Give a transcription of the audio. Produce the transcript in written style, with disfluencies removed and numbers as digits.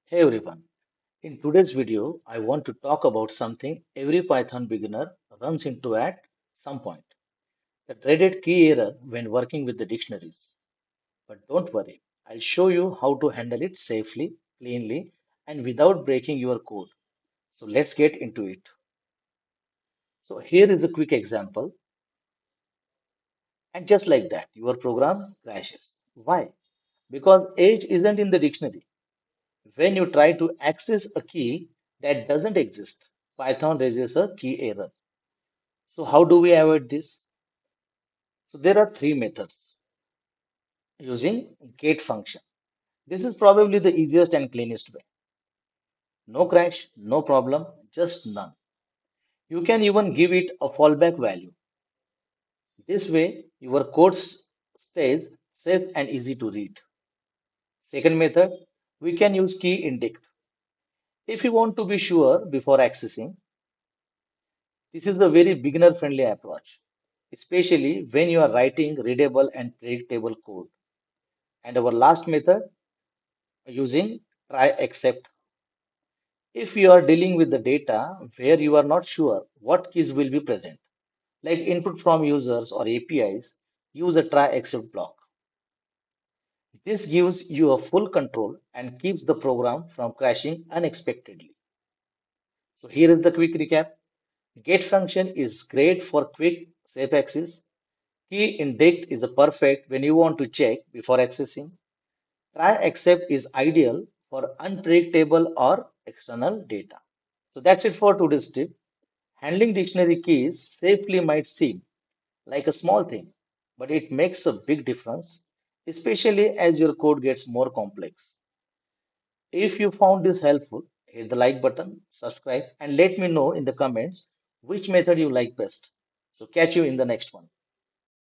Hey everyone, in today's video, I want to talk about something every Python beginner runs into at some point, the dreaded key error when working with the dictionaries. But don't worry, I'll show you how to handle it safely, cleanly, and without breaking your code. So let's get into it. So here is a quick example, and just like that, your program crashes. Why? Because age isn't in the dictionary. When you try to access a key that doesn't exist, Python raises a key error. So how do we avoid this? So there are three methods using get function. This is probably the easiest and cleanest way. No crash, no problem, just none. You can even give it a fallback value. This way, your code stays safe and easy to read. Second method, we can use key indict. If you want to be sure before accessing, this is a very beginner friendly approach, especially when you are writing readable and predictable code. And our last method, using try except. If you are dealing with the data where you are not sure what keys will be present, like input from users or APIs, use a try except block. This gives you a full control and keeps the program from crashing unexpectedly. So here is the quick recap. Get function is great for quick safe access. Key indict is a perfect when you want to check before accessing. Try except is ideal for unpredictable or external data. So that's it for today's tip. Handling dictionary keys safely might seem like a small thing, but it makes a big difference, especially as your code gets more complex. If you found this helpful, hit the like button, subscribe, and let me know in the comments which method you like best. So catch you in the next one.